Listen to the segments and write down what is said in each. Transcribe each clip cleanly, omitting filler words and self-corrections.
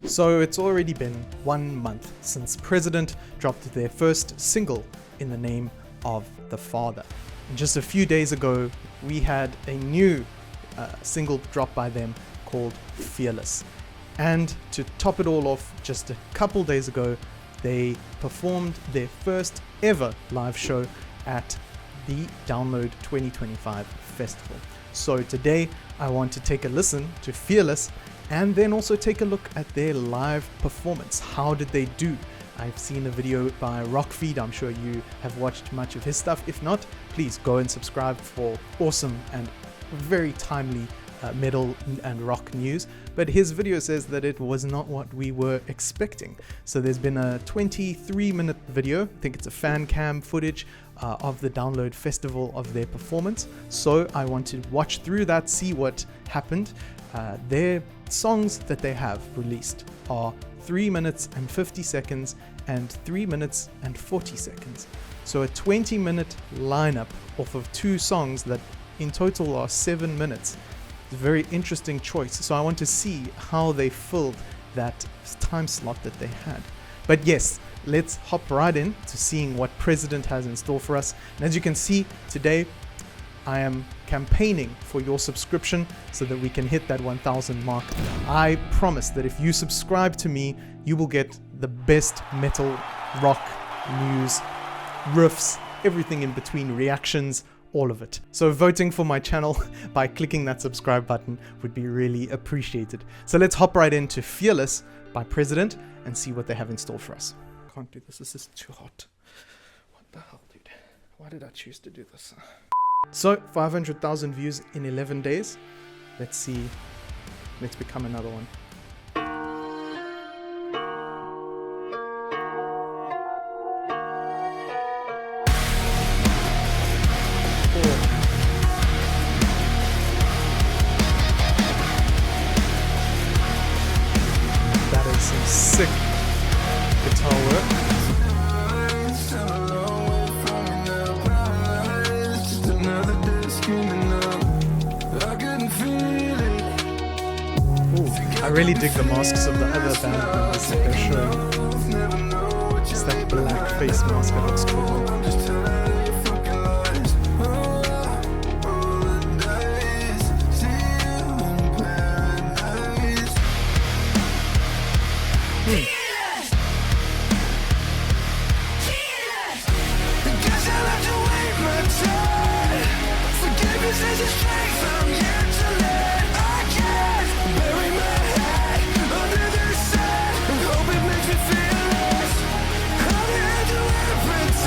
So it's already been 1 month since President dropped their first single in the name of the Father. And just a few days ago, we had a new single drop by them called Fearless. And to top it all off, just a couple days ago, they performed their first ever live show at the Download 2025 Festival. So today, I want to take a listen to Fearless and then also take a look at their live performance. How did they do? I've seen a video by RockFeed. I'm sure you have watched much of his stuff. If not, please go and subscribe for awesome and very timely metal and rock news. But his video says that it was not what we were expecting. So there's been a 23-minute video. I think it's a fan cam footage of the Download Festival of their performance. So I want to watch through that, see what happened. Their songs that they have released are 3 minutes and 50 seconds and 3 minutes and 40 seconds. So a 20-minute lineup off of 2 songs that in total are 7 minutes. It's a very interesting choice. So I want to see how they filled that time slot that they had. But yes, let's hop right in to seeing what President has in store for us. And as you can see today, I am campaigning for your subscription so that we can hit that 1,000 mark. I promise that if you subscribe to me, you will get the best metal, rock, news, riffs, everything in between, reactions, all of it. So voting for my channel by clicking that subscribe button would be really appreciated. So let's hop right into Fearless by President and see what they have in store for us. Can't do this. This is too hot. What the hell, dude? Why did I choose to do this? So 500,000 views in 11 days. Let's see. Let's become another one. That is some sick guitar work. I really dig the masks of the other band members that they're showing. Just that black face mask that looks cool.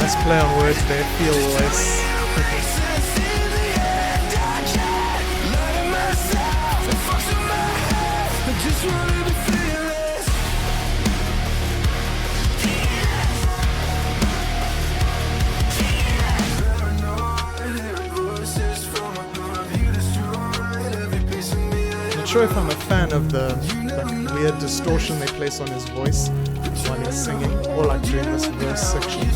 Let's play on words there, feel less. Not sure if I'm a fan of the weird distortion they place on his voice while he's singing, or like during this verse section.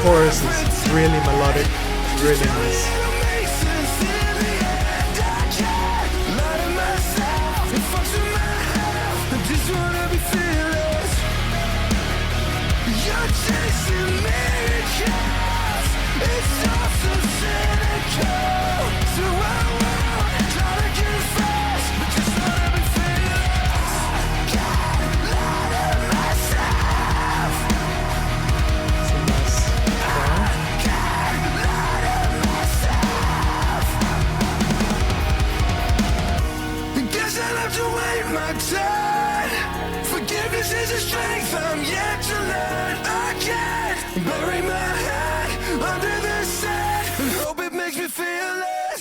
Chorus is really melodic, really nice. Forgiveness is a strength I'm yet to learn. I can't bury my head under the sand and hope it makes me feel less.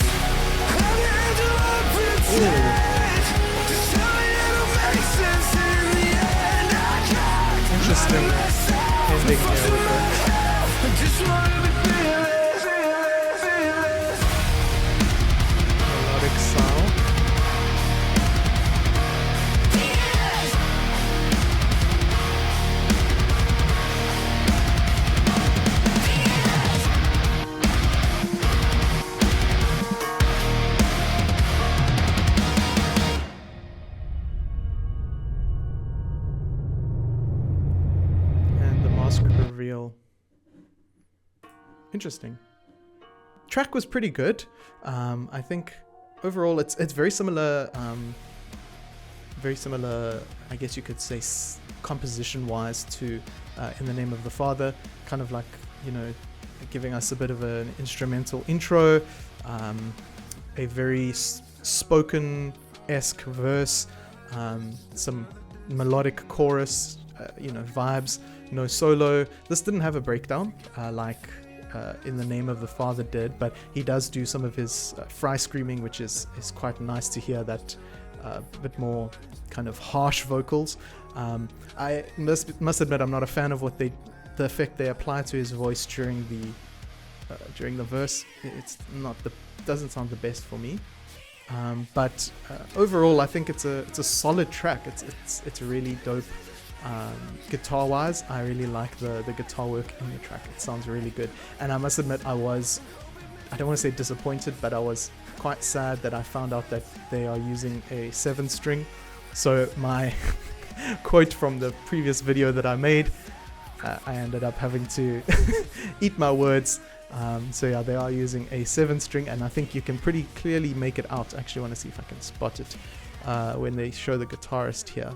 I'm here to pretend to Mask reveal. Interesting. Track was pretty good. I think overall it's very similar. Very similar, I guess you could say, composition-wise to In the Name of the Father. Kind of like, you know, giving us a bit of an instrumental intro, a very spoken-esque verse, some melodic chorus, you know, vibes, no solo. This didn't have a breakdown like In the Name of the Father did, but he does do some of his fry screaming, which is quite nice to hear that bit more kind of harsh vocals. I must admit I'm not a fan of what the effect they apply to his voice during the verse. It's not doesn't sound the best for me. But overall, I think it's a solid track. It's really dope. Guitar-wise, I really like the guitar work in the track. It sounds really good. And I must admit, I don't want to say disappointed, but I was quite sad that I found out that they are using a 7-string. So my quote from the previous video that I made, I ended up having to eat my words. So yeah, they are using a 7-string, and I think you can pretty clearly make it out. I actually want to see if I can spot it when they show the guitarist here.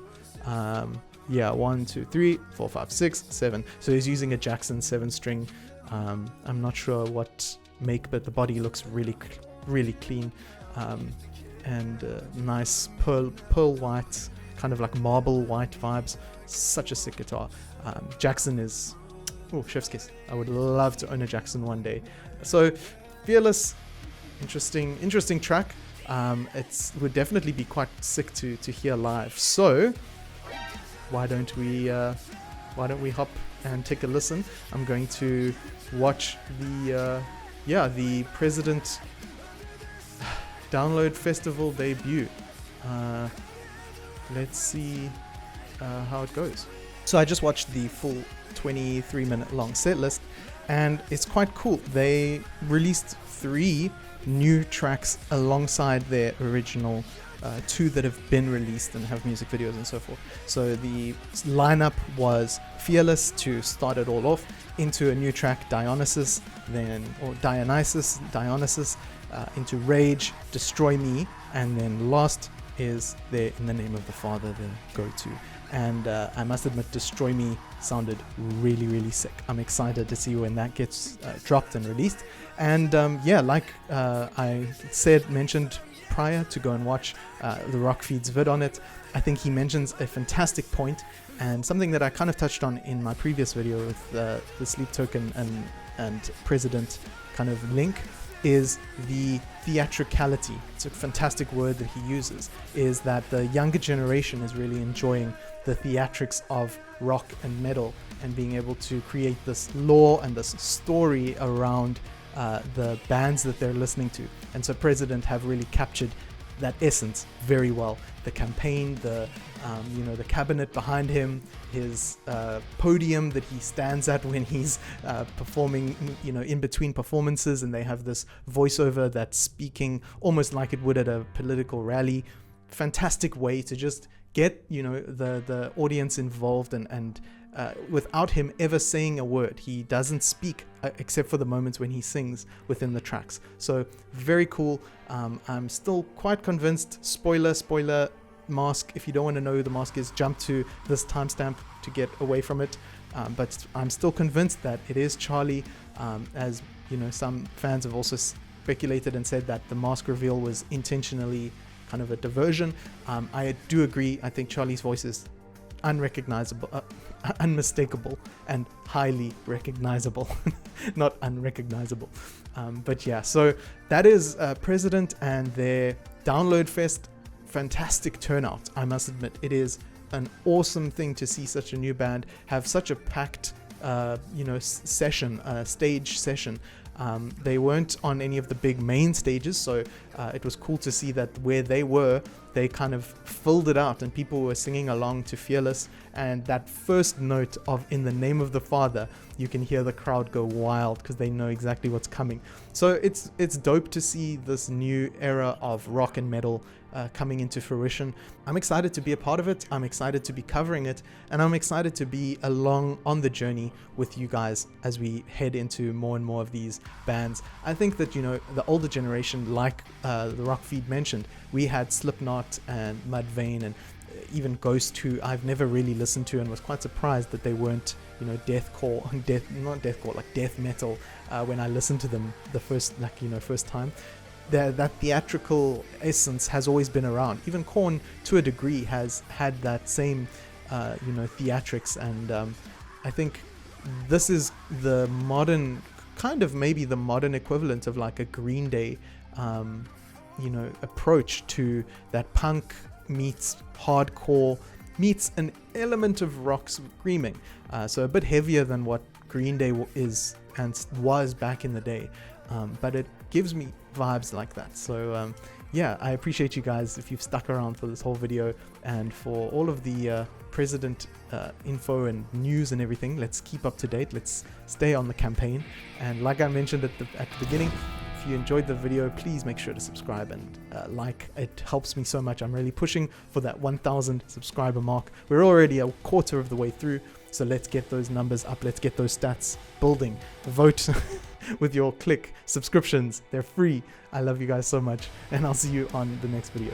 Yeah, 1, 2, 3, 4, 5, 6, 7. So he's using a Jackson 7-string. I'm not sure what make, but the body looks really clean, and nice pearl white, kind of like marble white vibes. Such a sick guitar. Jackson is chef's kiss. I would love to own a Jackson one day. So Fearless, interesting track. It would definitely be quite sick to hear live. So why don't we hop and take a listen? I'm going to watch the President Download Festival debut. Let's see how it goes. So I just watched the full 23-minute long set list, and it's quite cool. They released 3 new tracks alongside their original 2 that have been released and have music videos and so forth. So the lineup was Fearless to start it all off, into a new track Dionysus, into Rage, Destroy Me, and then last is there In the Name of the Father, the go-to. And I must admit, Destroy Me sounded really sick. I'm excited to see when that gets dropped and released. And like I mentioned prior, to go and watch the RockFeed's vid on it. I think he mentions a fantastic point, and something that I kind of touched on in my previous video with the Sleep Token and President kind of link, is the theatricality. It's a fantastic word that he uses, is that the younger generation is really enjoying the theatrics of rock and metal, and being able to create this lore and this story around the bands that they're listening to. And so President have really captured that essence very well. The campaign, the cabinet behind him, his podium that he stands at when he's performing, in between performances, and they have this voiceover that's speaking almost like it would at a political rally. Fantastic way to just get the audience involved, and without him ever saying a word. He doesn't speak except for the moments when he sings within the tracks. So very cool. I'm still quite convinced. Spoiler, mask. If you don't want to know who the mask is, jump to this timestamp to get away from it. But I'm still convinced that it is Charlie. As some fans have also speculated and said that the mask reveal was intentionally kind of a diversion. I do agree. I think Charlie's voice is unrecognizable, unmistakable, and highly recognizable. Not unrecognizable. But yeah, so that is President and their Download Fest. Fantastic turnout, I must admit. It is an awesome thing to see such a new band have such a packed stage session. They weren't on any of the big main stages, so it was cool to see that where they were, they kind of filled it out, and people were singing along to Fearless. And that first note of In the Name of the Father, you can hear the crowd go wild because they know exactly what's coming. So it's dope to see this new era of rock and metal coming into fruition. I'm excited to be a part of it. I'm excited to be covering it, and I'm excited to be along on the journey with you guys as we head into more and more of these bands. I think that, you know, the older generation, like the RockFeed mentioned, we had Slipknot and Mudvayne and even Ghost, who I've never really listened to, and was quite surprised that they weren't, you know, death metal when I listened to them the first time. That theatrical essence has always been around. Even Korn, to a degree, has had that same theatrics, and I think this is the modern, kind of maybe the modern equivalent of like a Green Day approach to that punk meets hardcore meets an element of rock screaming, so a bit heavier than what Green Day is and was back in the day, but it gives me vibes like that. So yeah, I appreciate you guys if you've stuck around for this whole video, and for all of the president info and news and everything. Let's keep up to date, let's stay on the campaign, and like I mentioned at the beginning, if you enjoyed the video, please make sure to subscribe and like. It helps me so much. I'm really pushing for that 1,000 subscriber mark. We're already a quarter of the way through, so let's get those numbers up. Let's get those stats building. Vote with your click subscriptions. They're free. I love you guys so much, and I'll see you on the next video.